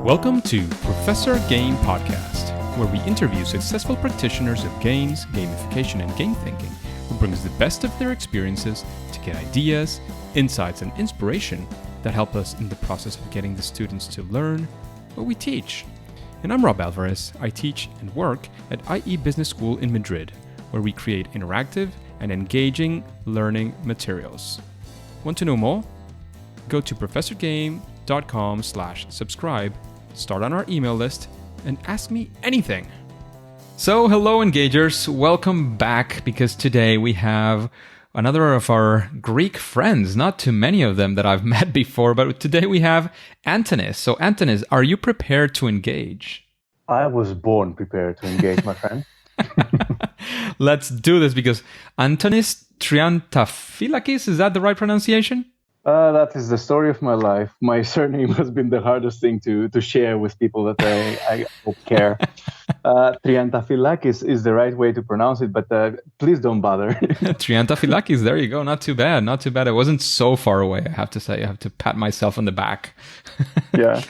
Welcome to Professor Game Podcast, where we interview successful practitioners of games, gamification, and game thinking who brings the best of their experiences to get ideas, insights, and inspiration that help us in the process of getting the students to learn what we teach. And I'm Rob Alvarez. I teach and work at IE Business School in Madrid, where we create interactive and engaging learning materials. Want to know more? Go to professorgame.com/subscribe, start on our email list, and ask me anything. So, hello engagers, welcome back, because today we have another of our Greek friends, not too many of them that I've met before, but today we have Antonis. So Antonis, are you prepared to engage? I was born prepared to engage, my friend. Let's do this, because Antonis Triantafyllakis, is that the right pronunciation? That is the story of my life. My surname has been the hardest thing to share with people that I hope care. Triantafyllakis is the right way to pronounce it, but please don't bother. Triantafyllakis, there you go. Not too bad. Not too bad. I wasn't so far away, I have to say. I have to pat myself on the back. Yeah.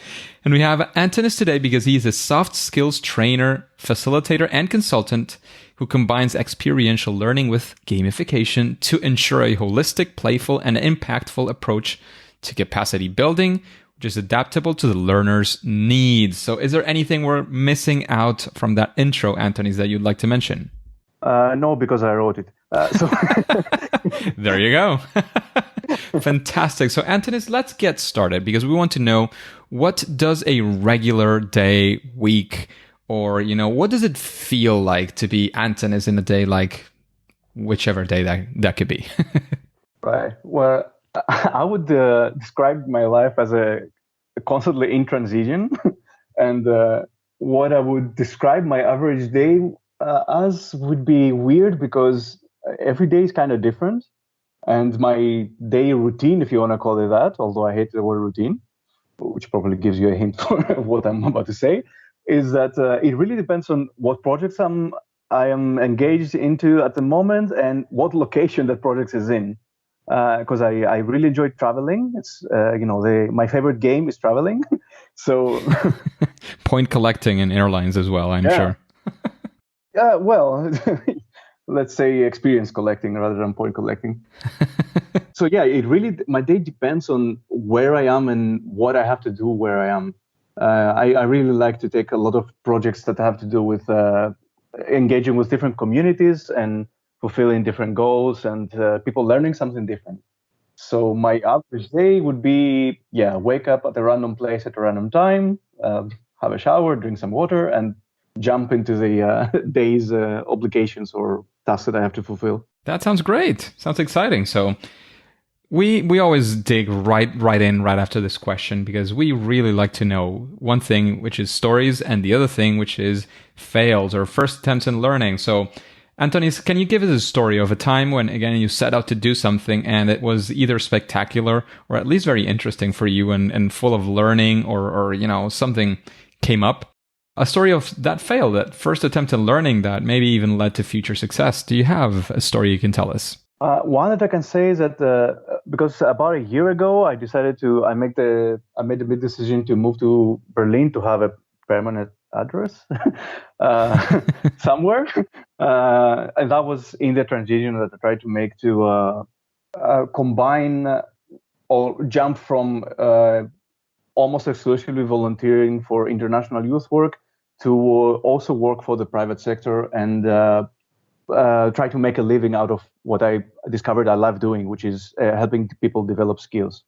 And we have Antonis today because he's a soft skills trainer, facilitator, and consultant who combines experiential learning with gamification to ensure a holistic, playful, and impactful approach to capacity building, which is adaptable to the learner's needs. So is there anything we're missing out from that intro, Antonis, that you'd like to mention? No, because I wrote it. There you go. Fantastic. So Antonis, let's get started, because we want to know, what does a regular day, week, or, what does it feel like to be Antonis in a day, like whichever day that could be? Right. Well, I would describe my life as a constantly in transition. And what I would describe my average day as would be weird, because every day is kind of different. And my day routine, if you want to call it that, although I hate the word routine, which probably gives you a hint for what I'm about to say, is that it really depends on what projects I am engaged into at the moment and what location that project is in. Because I really enjoy traveling. It's my favorite game is traveling. So point collecting in airlines as well, I'm sure. Yeah, well, let's say experience collecting rather than point collecting. So yeah, my day depends on where I am and what I have to do where I am. I really like to take a lot of projects that have to do with engaging with different communities and fulfilling different goals and people learning something different. So my average day would be, wake up at a random place at a random time, have a shower, drink some water, and jump into the day's obligations or tasks that I have to fulfill. That sounds great. Sounds exciting. So we always dig right in right after this question, because we really like to know one thing, which is stories, and the other thing, which is fails or first attempts in learning. So Antonis, can you give us a story of a time when, again, you set out to do something and it was either spectacular or at least very interesting for you and full of learning, or something came up? A story of that fail, that first attempt in learning that maybe even led to future success. Do you have a story you can tell us? One that I can say is that because about a year ago, I made the big decision to move to Berlin to have a permanent address somewhere, and that was in the transition that I tried to make to combine or jump from almost exclusively volunteering for international youth work to also work for the private sector and try to make a living out of what I discovered I love doing, which is helping people develop skills.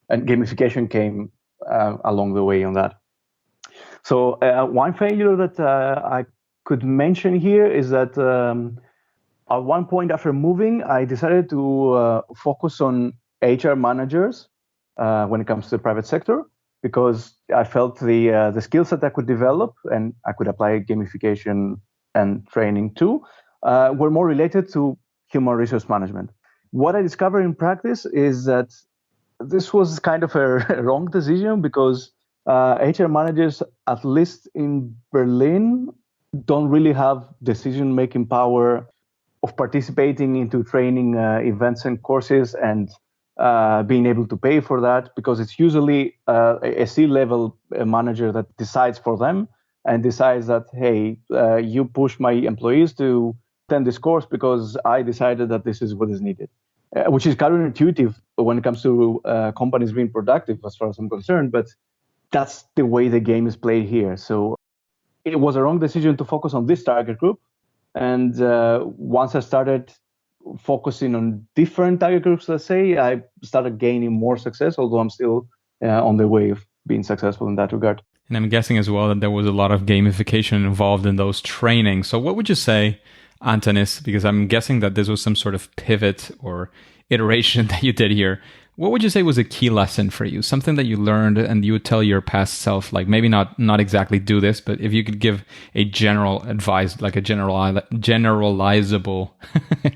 And gamification came along the way on that. So one failure that I could mention here is that at one point after moving, I decided to focus on HR managers when it comes to the private sector, because I felt the skills that I could develop and I could apply gamification and training too were more related to human resource management. What I discovered in practice is that this was kind of a wrong decision, because HR managers, at least in Berlin, don't really have decision-making power of participating into training events and courses and being able to pay for that, because it's usually a C-level manager that decides for them and decides that, hey, you push my employees to attend this course because I decided that this is what is needed, which is counterintuitive when it comes to companies being productive, as far as I'm concerned. But that's the way the game is played here. So it was a wrong decision to focus on this target group. And once I started focusing on different target groups, let's say, I started gaining more success, although I'm still on the way of being successful in that regard. And I'm guessing as well that there was a lot of gamification involved in those trainings. So what would you say, Antonis, because I'm guessing that this was some sort of pivot or iteration that you did here. What would you say was a key lesson for you? Something that you learned and you would tell your past self, like maybe not exactly do this, but if you could give a general advice, like a generalizable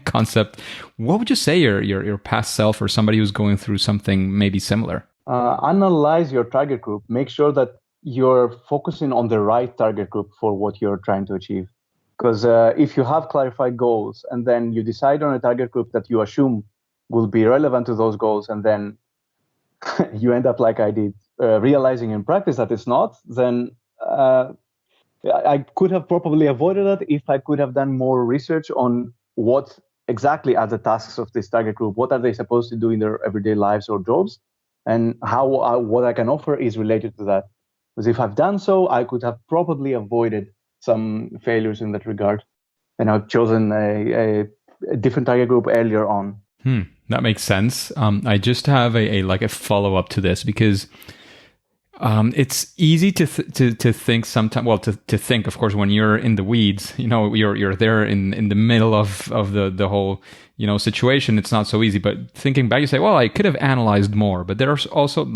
concept, what would you say your past self or somebody who's going through something maybe similar? Analyze your target group. Make sure that you're focusing on the right target group for what you're trying to achieve. Because if you have clarified goals and then you decide on a target group that you assume will be relevant to those goals, and then you end up like I did, realizing in practice that it's not, then I could have probably avoided that if I could have done more research on what exactly are the tasks of this target group, what are they supposed to do in their everyday lives or jobs, and how what I can offer is related to that. Because if I've done so, I could have probably avoided some failures in that regard, and I've chosen a different target group earlier on. That makes sense. I just have a follow up to this, because it's easy to think sometimes. Well, to think, of course, when you're in the weeds, you're there in the middle of the whole situation. It's not so easy. But thinking back, you say, well, I could have analyzed more. But there's also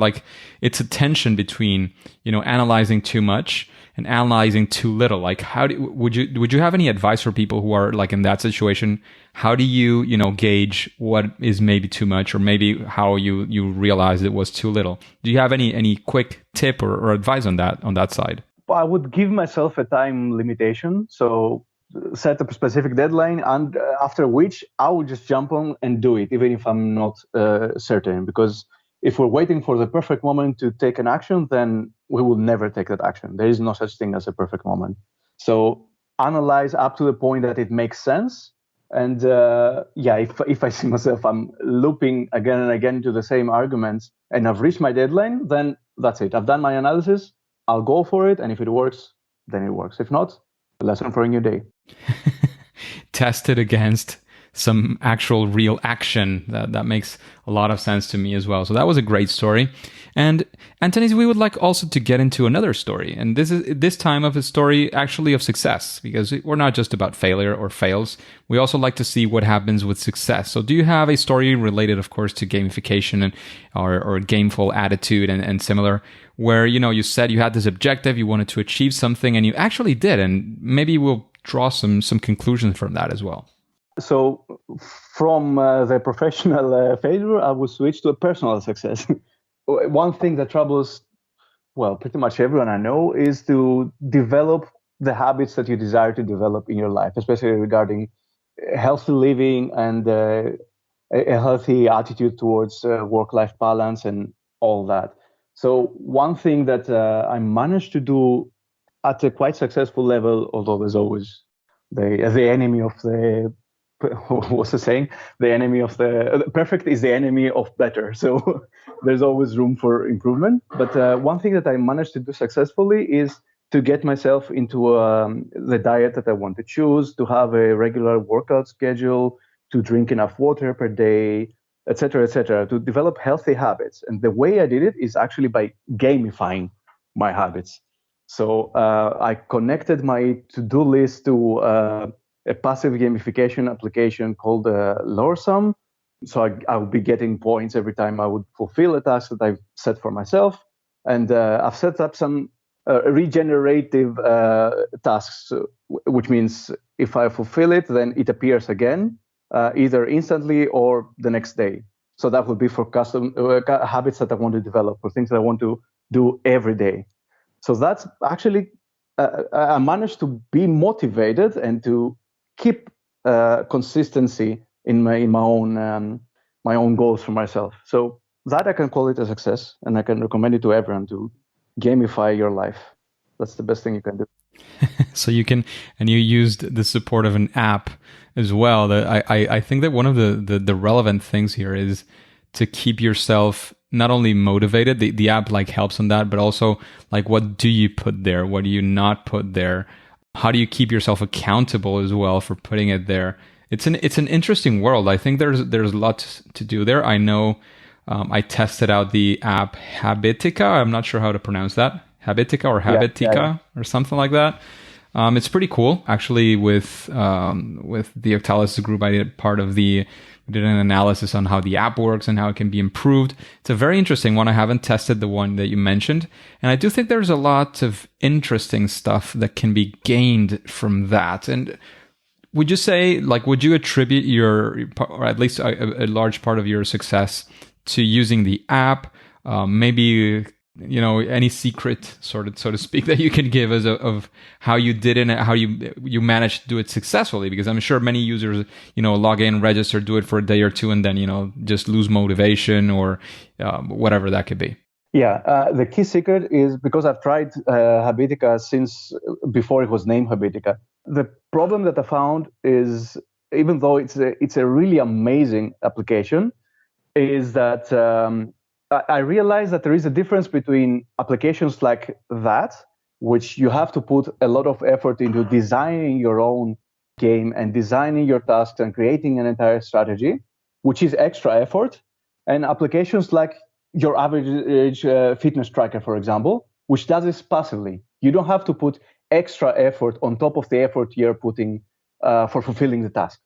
it's a tension between analyzing too much and analyzing too little. Like, would you have any advice for people who are in that situation? How do you gauge what is maybe too much, or maybe how you realize it was too little? Do you have any quick tip or advice on that side? I would give myself a time limitation, so set a specific deadline, and after which I will just jump on and do it, even if I'm not certain. Because if we're waiting for the perfect moment to take an action, then we will never take that action. There is no such thing as a perfect moment. So analyze up to the point that it makes sense. And if I see myself, I'm looping again and again to the same arguments, and I've reached my deadline, then that's it. I've done my analysis. I'll go for it. And if it works, then it works. If not, a lesson for a new day. Test it against some actual real action. That makes a lot of sense to me as well. So that was a great story. And Antonis, we would like also to get into another story. And this time of a story actually of success, because we're not just about failure or fails. We also like to see what happens with success. So do you have a story related, of course, to gamification or gameful attitude and similar, where, you said you had this objective, you wanted to achieve something, and you actually did? And maybe we'll draw some conclusions from that as well. So from the professional failure, I will switch to a personal success. One thing that troubles, pretty much everyone I know, is to develop the habits that you desire to develop in your life, especially regarding healthy living and a healthy attitude towards work-life balance and all that. So one thing that I managed to do at a quite successful level, although there's always the enemy of the what's the saying? The enemy of the perfect is the enemy of better. So there's always room for improvement. But one thing that I managed to do successfully is to get myself into the diet that I want to choose, to have a regular workout schedule, to drink enough water per day, etc., to develop healthy habits. And the way I did it is actually by gamifying my habits. So I connected my to-do list to a passive gamification application called Loresum. So I would be getting points every time I would fulfill a task that I've set for myself. And I've set up some regenerative tasks, which means if I fulfill it, then it appears again, either instantly or the next day. So that would be for custom habits that I want to develop, or things that I want to do every day. So that's actually, I managed to be motivated and to keep consistency in my own my own goals for myself. So that I can call it a success, and I can recommend it to everyone to gamify your life. That's the best thing you can do. So you can, and you used the support of an app as well. That I think that one of the relevant things here is to keep yourself not only motivated, the app like helps on that, but also like what do you put there? What do you not put there? How do you keep yourself accountable as well for putting it there? It's an interesting world. I think there's a lot to do there. I know I tested out the app Habitica. I'm not sure how to pronounce that. Habitica or Habitica or something like that. It's pretty cool, actually. With the Octalis group, I did part of we did an analysis on how the app works and how it can be improved. It's a very interesting one. I haven't tested the one that you mentioned, and I do think there's a lot of interesting stuff that can be gained from that. And would you say, like, would you attribute or at least a large part of your success to using the app? Maybe, any secret, sort of, so to speak, that you can give us of how you did it and how you managed to do it successfully? Because I'm sure many users, log in, register, do it for a day or two, and then, just lose motivation or whatever that could be. Yeah, the key secret is because I've tried Habitica since before it was named Habitica. The problem that I found is, even though it's a really amazing application, is that I realized that there is a difference between applications like that, which you have to put a lot of effort into designing your own game and designing your tasks and creating an entire strategy, which is extra effort, and applications like your average fitness tracker, for example, which does this passively. You don't have to put extra effort on top of the effort you're putting for fulfilling the task.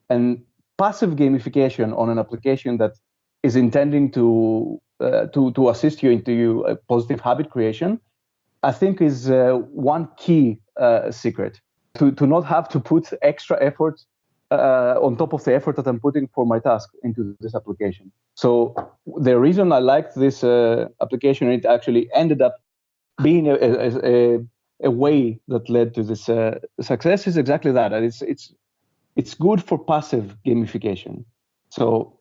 And passive gamification on an application that is intending to assist you into a positive habit creation, I think is one key secret to not have to put extra effort on top of the effort that I'm putting for my task into this application. So the reason I liked this application, it actually ended up being a way that led to this success, is exactly that. And it's good for passive gamification. So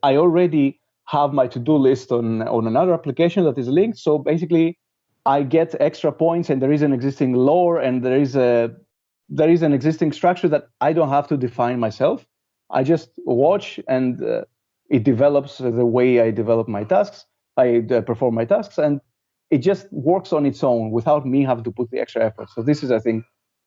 I already have my to-do list on another application that is linked. So basically, I get extra points, and there is an existing lore, and there is an existing structure that I don't have to define myself. I just watch, and it develops the way I develop my tasks. I perform my tasks, and it just works on its own without me having to put the extra effort. So this is, I think,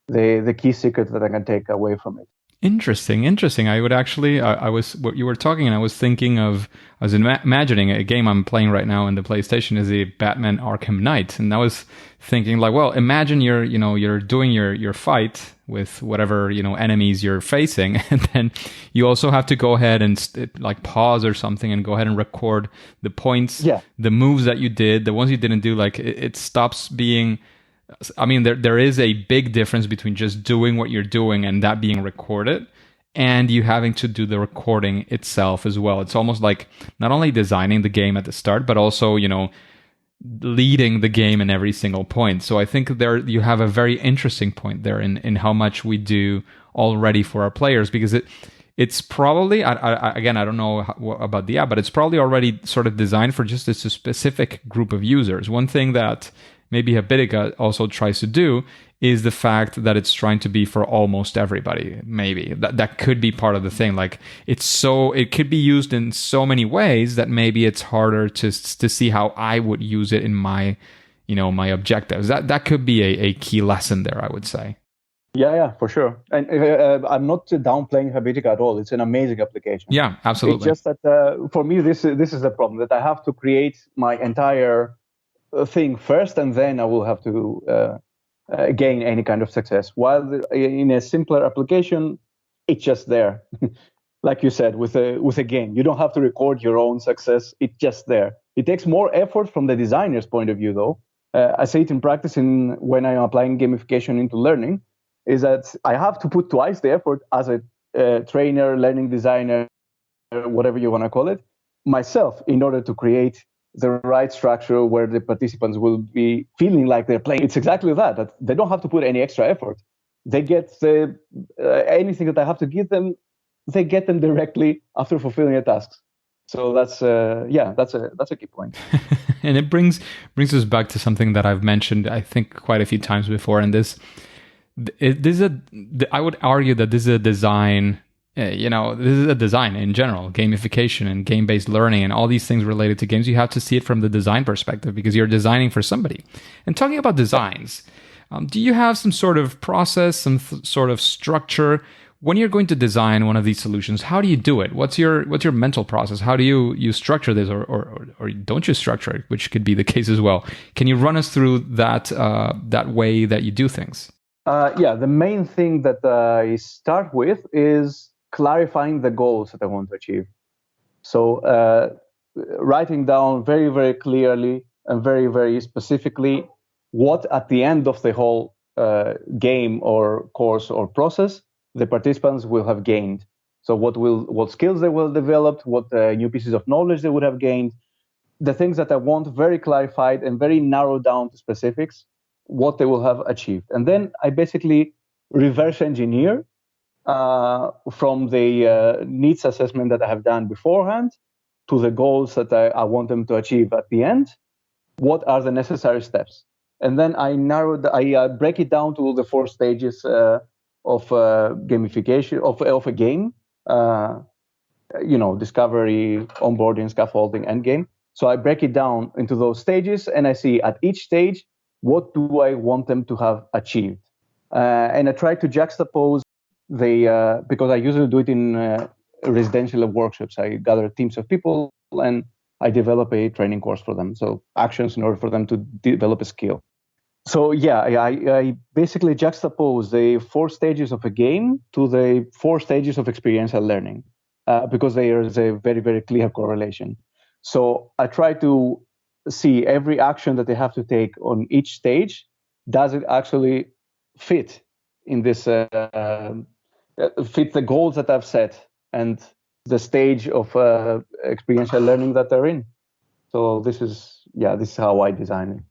the key secret that I can take away from it. Interesting. I would actually, I was, what you were talking, and I was imagining a game I'm playing right now on the PlayStation is a Batman Arkham Knight. And I was thinking, like, well, imagine you're doing your fight with whatever, enemies you're facing. And then you also have to go ahead and like pause or something and go ahead and record the points, the moves that you did, the ones you didn't do. Like it stops being, I mean, there is a big difference between just doing what you're doing and that being recorded, and you having to do the recording itself as well. It's almost like not only designing the game at the start, but also, leading the game in every single point. So I think there you have a very interesting point there in how much we do already for our players, because it's probably, again, I don't know about the app, but it's probably already sort of designed for just a specific group of users. One thing that maybe Habitica also tries to do is the fact that it's trying to be for almost everybody. Maybe that could be part of the thing. Like it could be used in so many ways that maybe it's harder to see how I would use it in my, my objectives. That could be a key lesson there, I would say. Yeah, for sure. And I'm not downplaying Habitica at all. It's an amazing application. Yeah, absolutely. It's just that for me, this is the problem, that I have to create my entire thing first, and then I will have to gain any kind of success. While in a simpler application, it's just there. Like you said, with a game, you don't have to record your own success. It's just there. It takes more effort from the designer's point of view, though. I say it in practice when I am applying gamification into learning, is that I have to put twice the effort as a trainer, learning designer, whatever you want to call it, myself, in order to create the right structure where the participants will be feeling like they're playing. It's exactly that they don't have to put any extra effort. They get anything that I have to give them, they get them directly after fulfilling a task. So that's a key point. And it brings us back to something that I've mentioned, I think, quite a few times before. And I would argue that this is a design. This is a design in general, gamification and game-based learning and all these things related to games. You have to see it from the design perspective because you're designing for somebody. And talking about designs, do you have some sort of process, some sort of structure when you're going to design one of these solutions? How do you do it? What's your mental process? How do you structure this, or don't you structure it, which could be the case as well? Can you run us through that way that you do things? The main thing that I start with is clarifying the goals that I want to achieve. So writing down very, very clearly and very, very specifically what at the end of the whole game or course or process the participants will have gained. So what skills they will develop, what new pieces of knowledge they would have gained, the things that I want very clarified and very narrowed down to specifics, what they will have achieved. And then I basically reverse engineer from the needs assessment that I have done beforehand to the goals that I want them to achieve at the end. What are the necessary steps? And then I break it down to the 4 stages of gamification of a game. Discovery, onboarding, scaffolding, end game. So I break it down into those stages, and I see at each stage what do I want them to have achieved, and I try to juxtapose because I usually do it in residential workshops. I gather teams of people and I develop a training course for them. So actions in order for them to develop a skill. So I basically juxtapose the 4 stages of a game to the 4 stages of experiential learning because there is a very, very clear correlation. So I try to see every action that they have to take on each stage. Does it actually fit in this fit the goals that I've set and the stage of experiential learning that they're in? So this is how I design it.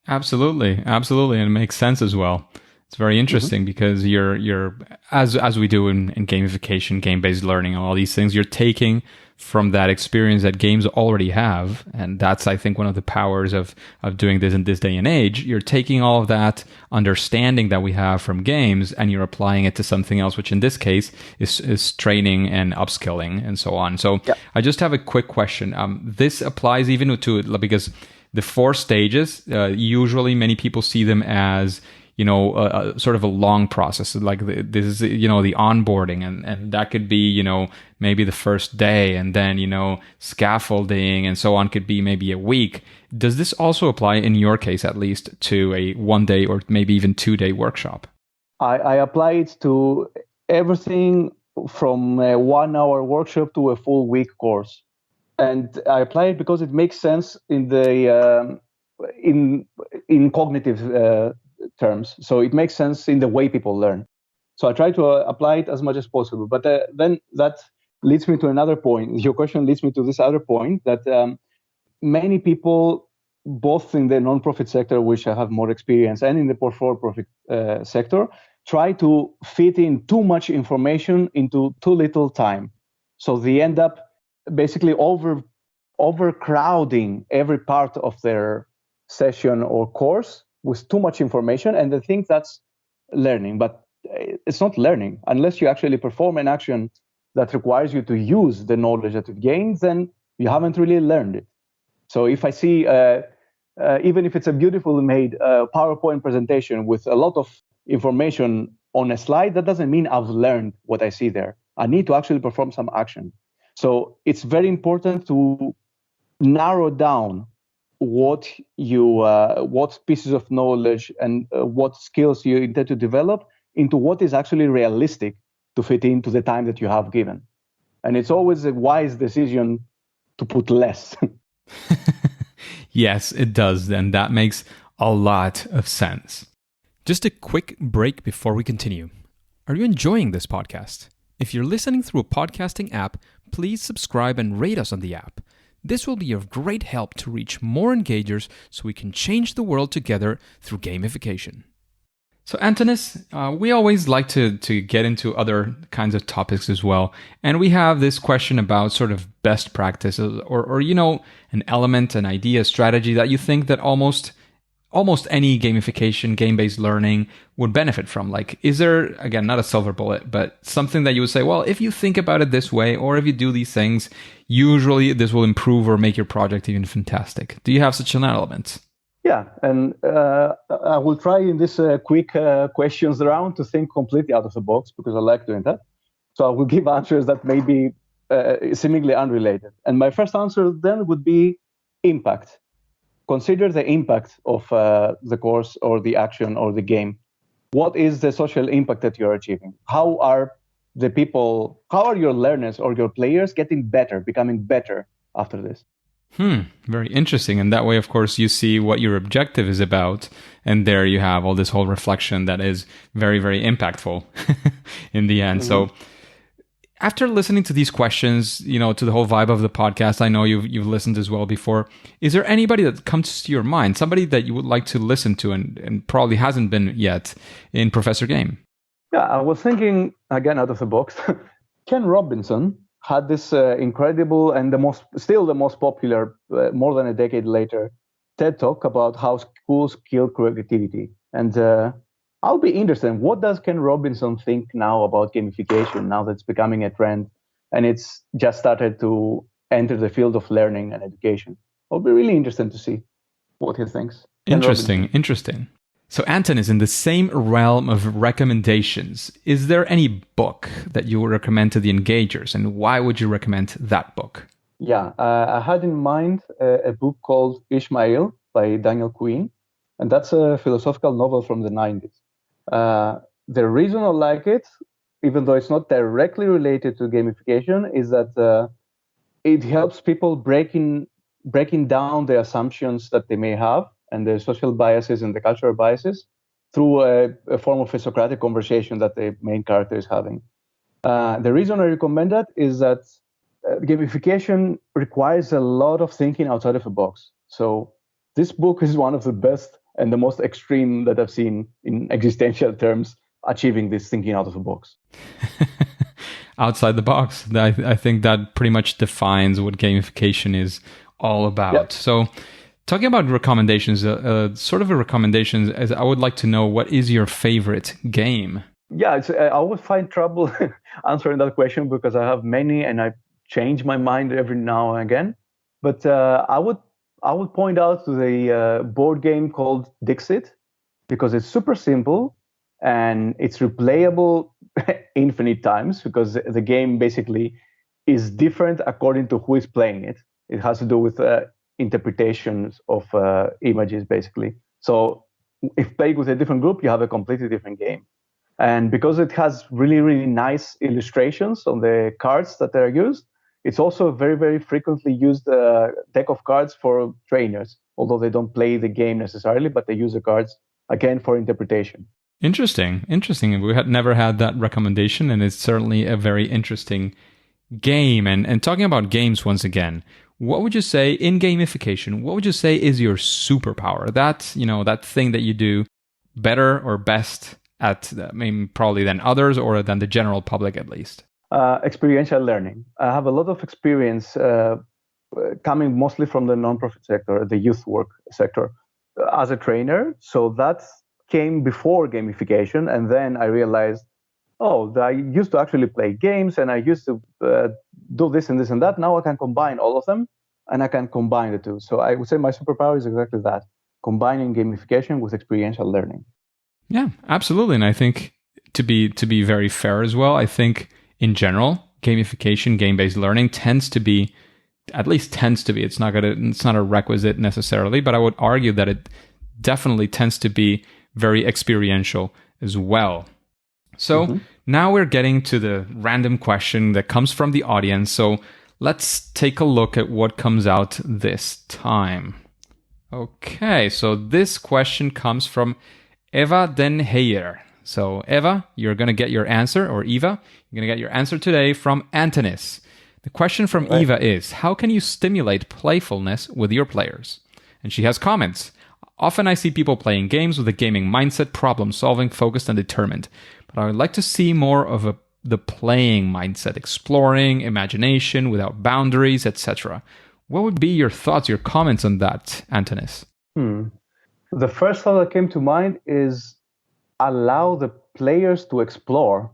Absolutely, and it makes sense as well. It's very interesting because you're as we do in gamification, game-based learning, all these things, you're taking from that experience that games already have, and that's, I think, one of the powers of doing this in this day and age. You're taking all of that understanding that we have from games and you're applying it to something else, which in this case is training and upskilling and so on. So I just have a quick question. This applies even to it because the 4 stages, usually many people see them as, sort of a long process. Like this is, the onboarding and that could be, maybe the first day, and then, scaffolding and so on could be maybe a week. Does this also apply in your case, at least, to a 1-day or maybe even 2-day workshop? I apply it to everything from a 1-hour workshop to a full week course. And I apply it because it makes sense in the in cognitive terms. So it makes sense in the way people learn. So I try to apply it as much as possible. But then that leads me to another point. Your question leads me to this other point that many people, both in the nonprofit sector, which I have more experience, and in the for-profit sector, try to fit in too much information into too little time. So they end up basically overcrowding every part of their session or course with too much information, and they think that's learning. But it's not learning. Unless you actually perform an action that requires you to use the knowledge that you've gained, then you haven't really learned it. So if I see, even if it's a beautifully made PowerPoint presentation with a lot of information on a slide, that doesn't mean I've learned what I see there. I need to actually perform some action. So it's very important to narrow down what pieces of knowledge and what skills you intend to develop into what is actually realistic to fit into the time that you have given. And it's always a wise decision to put less. Yes, it does. And that makes a lot of sense. Just a quick break before we continue. Are you enjoying this podcast? If you're listening through a podcasting app, please subscribe and rate us on the app. This will be of great help to reach more engagers so we can change the world together through gamification. So, Antonis, we always like to get into other kinds of topics as well. And we have this question about sort of best practices or an element, an idea, strategy that you think that almost any gamification, game-based learning would benefit from. Like, is there, again, not a silver bullet, but something that you would say, well, if you think about it this way, or if you do these things, usually this will improve or make your project even fantastic. Do you have such an element? Yeah, and I will try in this quick questions round to think completely out of the box because I like doing that. So I will give answers that may be seemingly unrelated. And my first answer then would be impact. Consider the impact of the course or the action or the game. What is the social impact that you're achieving? How are your learners or your players getting better, becoming better after this? Very interesting. And that way, of course, you see what your objective is about. And there you have all this whole reflection that is very, very impactful in the end. Mm-hmm. So after listening to these questions, to the whole vibe of the podcast, I know you've listened as well before. Is there anybody that comes to your mind, somebody that you would like to listen to and probably hasn't been yet in Professor Game? Yeah, I was thinking, again, out of the box, Ken Robinson had this incredible and the most popular, more than a decade later, TED Talk about how schools kill creativity. And I'll be interested. What does Ken Robinson think now about gamification, now that it's becoming a trend and it's just started to enter the field of learning and education? I'll be really interested to see what he thinks. Interesting. So, Anton is in the same realm of recommendations. Is there any book that you would recommend to the engagers, and why would you recommend that book? Yeah, I had in mind a book called Ishmael by Daniel Quinn, and that's a philosophical novel from the 90s. The reason I like it, even though it's not directly related to gamification, is that it helps people breaking down the assumptions that they may have and the social biases and the cultural biases through a form of a Socratic conversation that the main character is having. The reason I recommend that is that gamification requires a lot of thinking outside of the box. So this book is one of the best and the most extreme that I've seen in existential terms, achieving this thinking out of the box. Outside the box. I think that pretty much defines what gamification is all about. Yep. So talking about recommendations, sort of a recommendation, as I would like to know, what is your favorite game? Yeah, I always find trouble answering that question because I have many and I change my mind every now and again. But I would point out to the board game called Dixit because it's super simple and it's replayable infinite times because the game basically is different according to who is playing it. It has to do with interpretations of images, basically. So if played with a different group, you have a completely different game. And because it has really, really nice illustrations on the cards that are used, it's also a very, very frequently used deck of cards for trainers, although they don't play the game necessarily, but they use the cards, again, for interpretation. Interesting. We had never had that recommendation, and it's certainly a very interesting game. And talking about games once again, what would you say in gamification, what would you say is your superpower? That thing that you do better or best at, probably than others or than the general public at least? Experiential learning. I have a lot of experience coming mostly from the nonprofit sector, the youth work sector, as a trainer. So that came before gamification. And then I realized, I used to actually play games and I used to do this and this and that. Now I can combine all of them and I can combine the two. So I would say my superpower is exactly that, combining gamification with experiential learning. Yeah, absolutely. And I think to be very fair as well, I think in general, gamification, game-based learning tends to be, it's not a requisite necessarily, but I would argue that it definitely tends to be very experiential as well. So now we're getting to the random question that comes from the audience. So let's take a look at what comes out this time. Okay, so this question comes from Eva Den Heyer. So Eva, you're going to get your answer, or Eva, you're going to get your answer today from Antonis. The question from Eva is, how can you stimulate playfulness with your players? And she has comments. Often I see people playing games with a gaming mindset, problem-solving, focused, and determined. But I would like to see more of the playing mindset, exploring, imagination, without boundaries, etc. What would be your thoughts, your comments on that, Antonis? The first thought that came to mind is allow the players to explore.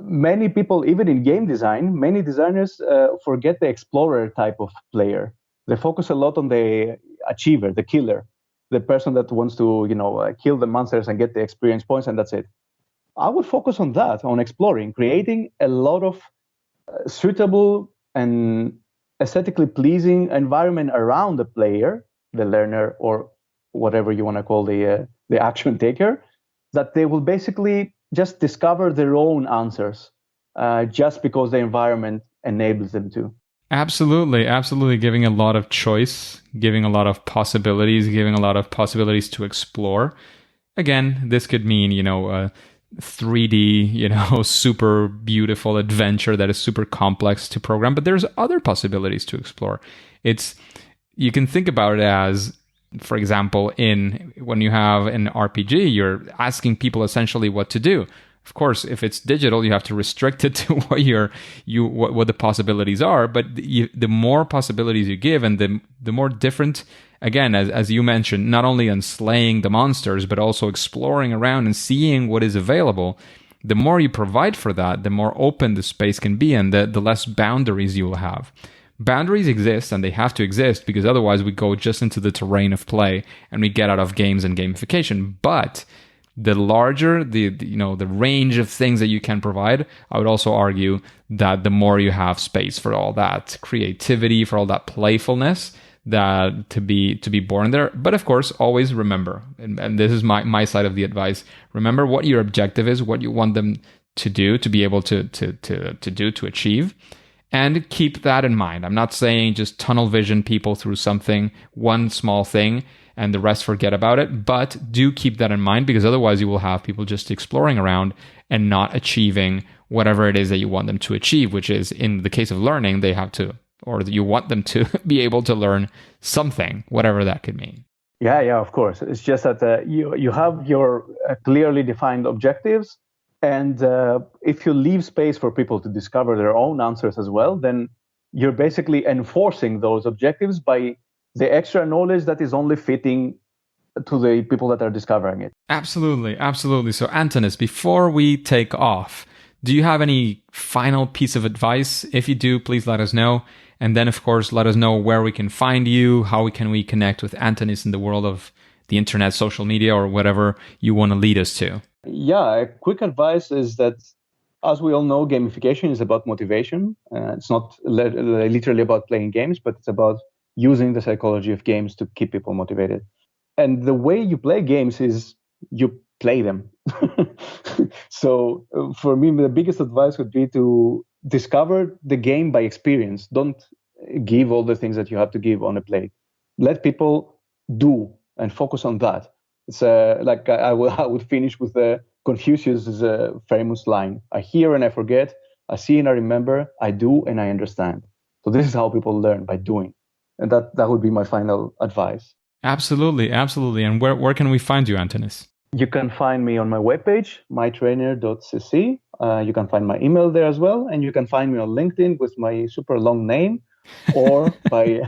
Many people, even in game design, many designers forget the explorer type of player. They focus a lot on the achiever, the killer, the person that wants to, kill the monsters and get the experience points, and that's it. I would focus on that, on exploring, creating a lot of suitable and aesthetically pleasing environment around the player, the learner, or whatever you want to call the action taker, that they will basically just discover their own answers just because the environment enables them to. Absolutely. Giving a lot of choice, giving a lot of possibilities, giving a lot of possibilities to explore. Again, this could mean, a 3D, super beautiful adventure that is super complex to program, but there's other possibilities to explore. You can think about it as, for example, when you have an RPG, you're asking people essentially what to do. Of course, if it's digital, you have to restrict it to what the possibilities are. But the more possibilities you give, and the more different, again, as you mentioned, not only on slaying the monsters, but also exploring around and seeing what is available. The more you provide for that, the more open the space can be, and the less boundaries you will have. Boundaries exist, and they have to exist, because otherwise we go just into the terrain of play and we get out of games and gamification. But the larger the range of things that you can provide, I would also argue that the more you have space for all that creativity, for all that playfulness, that to be born there. But of course, always remember, and this is my side of the advice, remember what your objective is, what you want them to do, to be able to achieve. And keep that in mind. I'm not saying just tunnel vision people through something, one small thing, and the rest forget about it. But do keep that in mind, because otherwise you will have people just exploring around and not achieving whatever it is that you want them to achieve, which is, in the case of learning, they have to, or you want them to be able to learn something, whatever that could mean. Yeah, of course. It's just that you have your clearly defined objectives. And if you leave space for people to discover their own answers as well, then you're basically enforcing those objectives by the extra knowledge that is only fitting to the people that are discovering it. Absolutely. So, Antonis, before we take off, do you have any final piece of advice? If you do, please let us know. And then, of course, let us know where we can find you, how can we connect with Antonis in the world of the internet, social media, or whatever you want to lead us to. Yeah, a quick advice is that, as we all know, gamification is about motivation. It's not literally about playing games, but it's about using the psychology of games to keep people motivated. And the way you play games is you play them. So for me, the biggest advice would be to discover the game by experience. Don't give all the things that you have to give on a plate. Let people do and focus on that. It's like I would finish with Confucius' famous line: I hear and I forget, I see and I remember, I do and I understand. So this is how people learn, by doing. And that would be my final advice. Absolutely. And where can we find you, Antonis? You can find me on my webpage, mytrainer.cc. You can find my email there as well. And you can find me on LinkedIn with my super long name, or by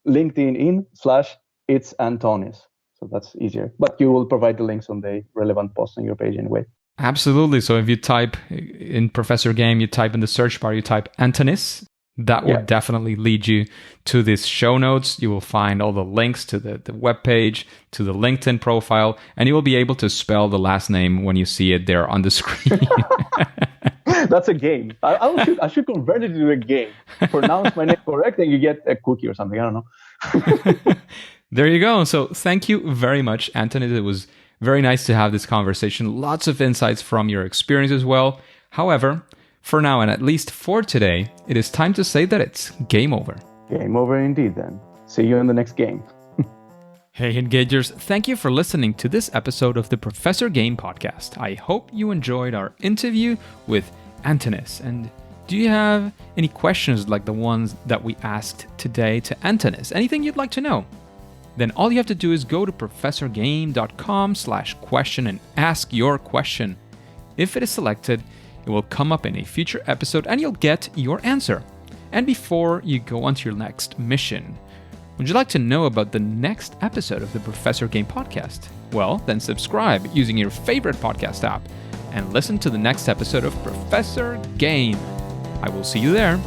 LinkedIn/it's Antonis. So that's easier. But you will provide the links on the relevant posts on your page anyway. Absolutely. So if you type in Professor Game, you type in the search bar, you type Antonis, that will definitely lead you to this show notes. You will find all the links to the webpage, to the LinkedIn profile, and you will be able to spell the last name when you see it there on the screen. That's a game. I should convert it to a game. Pronounce my name correct and you get a cookie or something. I don't know. There you go. So thank you very much, Antonis. It was very nice to have this conversation. Lots of insights from your experience as well. However, for now, and at least for today, it is time to say that it's game over. Game over indeed, then. See you in the next game. Hey, Engagers, thank you for listening to this episode of the Professor Game Podcast. I hope you enjoyed our interview with Antonis. And do you have any questions like the ones that we asked today to Antonis? Anything you'd like to know? then all you have to do is go to professorgame.com/question and ask your question. If it is selected, it will come up in a future episode and you'll get your answer. And before you go on to your next mission, would you like to know about the next episode of the Professor Game podcast? Well, then subscribe using your favorite podcast app and listen to the next episode of Professor Game. I will see you there.